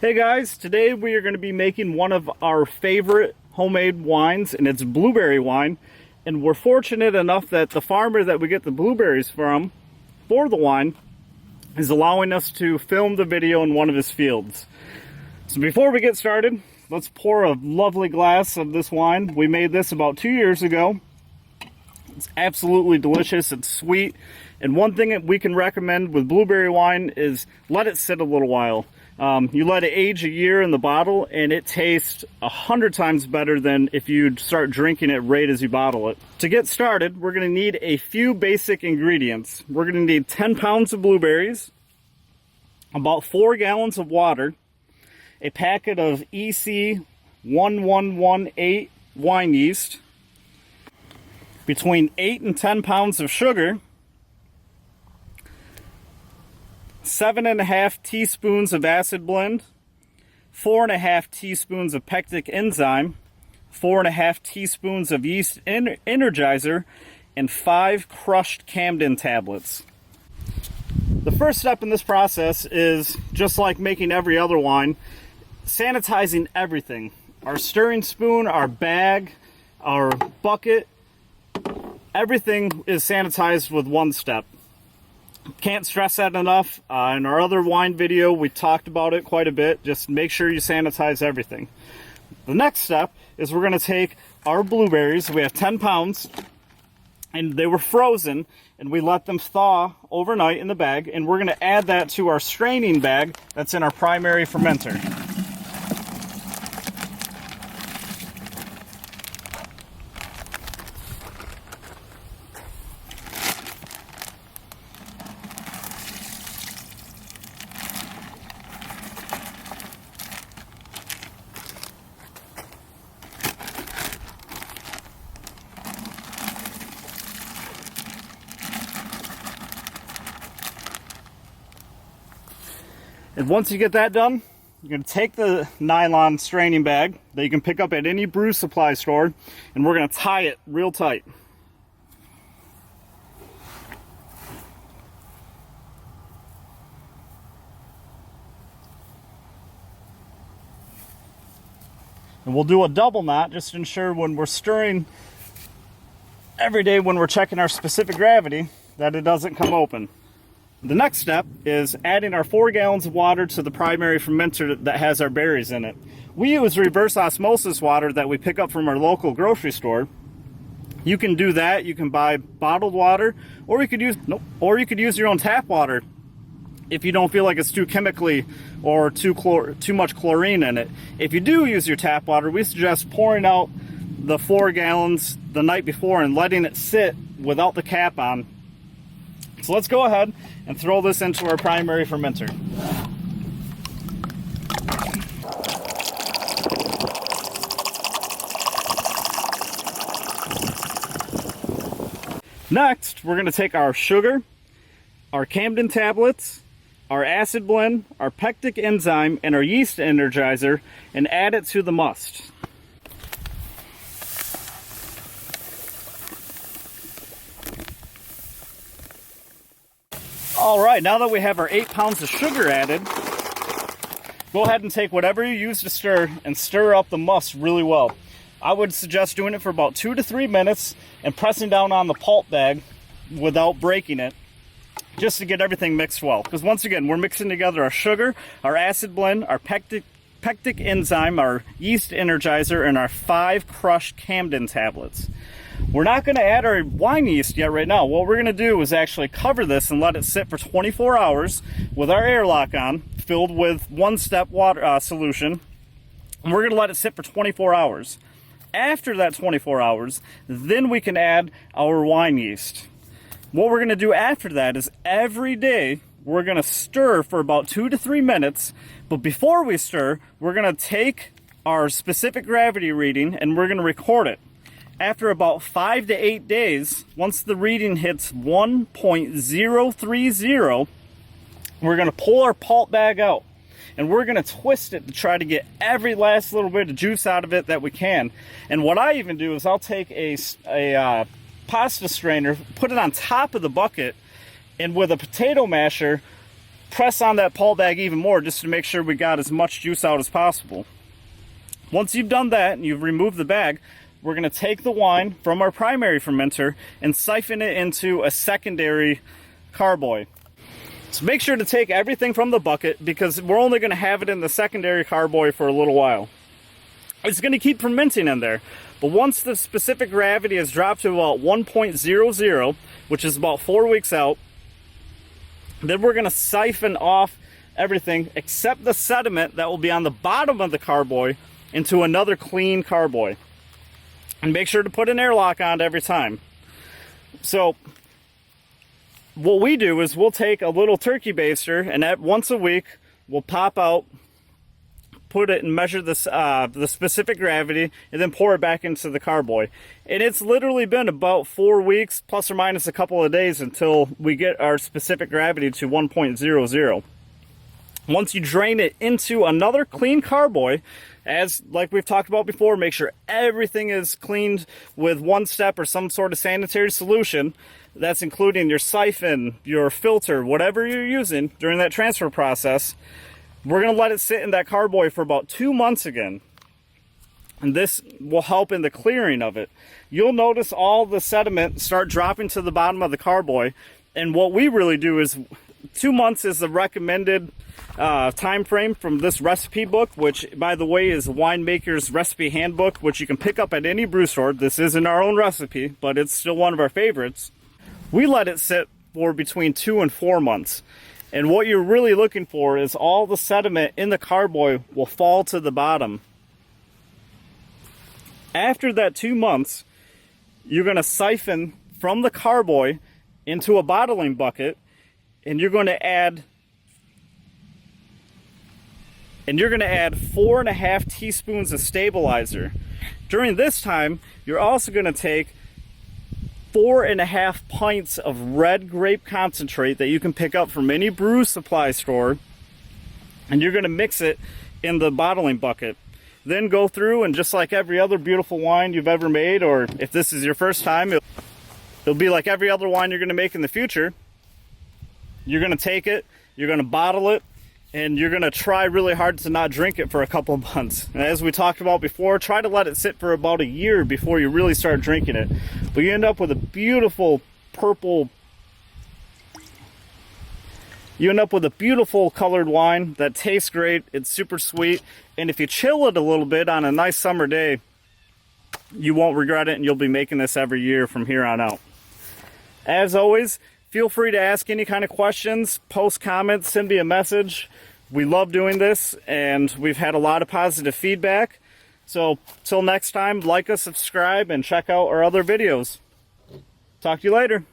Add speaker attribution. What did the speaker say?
Speaker 1: Hey guys, today we are going to be making one of our favorite homemade wines, and it's blueberry wine. And we're fortunate enough that the farmer that we get the blueberries from for the wine is allowing us to film the video in one of his fields. So before we get started, let's pour a lovely glass of this wine. We made this about 2 years ago. It's absolutely delicious. It's sweet. And one thing that we can recommend with blueberry wine is let it sit a little while. You let it age a year in the bottle, and it tastes 100 times better than if you start drinking it right as you bottle it. To get started, we're going to need a few basic ingredients. We're going to need 10 pounds of blueberries, about 4 gallons of water, a packet of EC1118 wine yeast, between 8 and 10 pounds of sugar, 7.5 teaspoons of acid blend, 4.5 teaspoons of pectic enzyme, 4.5 teaspoons of yeast energizer, and 5 crushed Camden tablets. The first step in this process is, just like making every other wine, sanitizing everything. Our stirring spoon, our bag, our bucket, everything is sanitized with one step. Can't stress that enough. In our other wine video, we talked about it quite a bit. Just make sure you sanitize everything. The next step is we're going to take our blueberries. We have 10 pounds, and they were frozen, and we let them thaw overnight in the bag, and we're going to add that to our straining bag that's in our primary fermenter. And once you get that done, you're going to take the nylon straining bag that you can pick up at any brew supply store, and we're going to tie it real tight. And we'll do a double knot just to ensure when we're stirring every day when we're checking our specific gravity that it doesn't come open. The next step is adding our 4 gallons of water to the primary fermenter that has our berries in it. We use reverse osmosis water that we pick up from our local grocery store. You can do that. You can buy bottled water, or you could use your own tap water if you don't feel like it's too chemically or too much chlorine in it. If you do use your tap water, we suggest pouring out the 4 gallons the night before and letting it sit without the cap on. So let's go ahead and throw this into our primary fermenter. Next, we're going to take our sugar, our Camden tablets, our acid blend, our pectic enzyme, and our yeast energizer, and add it to the must. Alright, now that we have our 8 pounds of sugar added, go ahead and take whatever you use to stir and stir up the must really well. I would suggest doing it for about 2 to 3 minutes and pressing down on the pulp bag without breaking it, just to get everything mixed well. Because once again, we're mixing together our sugar, our acid blend, our pectic enzyme, our yeast energizer, and our 5 crushed Camden tablets. We're not going to add our wine yeast yet right now. What we're going to do is actually cover this and let it sit for 24 hours with our airlock on, filled with 1-step water solution. And we're going to let it sit for 24 hours. After that 24 hours, then we can add our wine yeast. What we're going to do after that is every day we're going to stir for about 2 to 3 minutes. But before we stir, we're going to take our specific gravity reading and we're going to record it. After about 5 to 8 days, once the reading hits 1.030, we're going to pull our pulp bag out. And we're going to twist it to try to get every last little bit of juice out of it that we can. And what I even do is I'll take a pasta strainer, put it on top of the bucket, and with a potato masher, press on that pulp bag even more just to make sure we got as much juice out as possible. Once you've done that and you've removed the bag, we're going to take the wine from our primary fermenter and siphon it into a secondary carboy. So make sure to take everything from the bucket because we're only going to have it in the secondary carboy for a little while. It's going to keep fermenting in there, but once the specific gravity has dropped to about 1.00, which is about 4 weeks out, then we're going to siphon off everything except the sediment that will be on the bottom of the carboy into another clean carboy. And make sure to put an airlock on it every time. So what we do is we'll take a little turkey baster and once a week we'll pop out, put it and measure this, the specific gravity, and then pour it back into the carboy. And it's literally been about 4 weeks, plus or minus a couple of days, until we get our specific gravity to 1.00. Once you drain it into another clean carboy, as like we've talked about before, make sure everything is cleaned with one step or some sort of sanitary solution. That's including your siphon, your filter, whatever you're using during that transfer process. We're going to let it sit in that carboy for about 2 months again. And this will help in the clearing of it. You'll notice all the sediment start dropping to the bottom of the carboy. And what we really do is 2 months is the recommended time frame from this recipe book, which, by the way, is Winemaker's Recipe Handbook, which you can pick up at any brew store. This isn't our own recipe, but it's still one of our favorites. We let it sit for between 2 and 4 months. And what you're really looking for is all the sediment in the carboy will fall to the bottom. After that 2 months, you're going to siphon from the carboy into a bottling bucket, and you're going to add 4.5 teaspoons of stabilizer. During this time, you're also going to take 4.5 pints of Red Grape Concentrate that you can pick up from any brew supply store, and you're going to mix it in the bottling bucket. Then go through and, just like every other beautiful wine you've ever made, or if this is your first time, it'll be like every other wine you're going to make in the future. You're going to take it, you're going to bottle it, and you're going to try really hard to not drink it for a couple of months. And as we talked about before, try to let it sit for about a year before you really start drinking it. But you end up with a beautiful purple, colored wine that tastes great. It's super sweet. And if you chill it a little bit on a nice summer day, you won't regret it, and you'll be making this every year from here on out. As always, feel free to ask any kind of questions, post comments, send me a message. We love doing this, and we've had a lot of positive feedback. So, till next time, like us, subscribe, and check out our other videos. Talk to you later.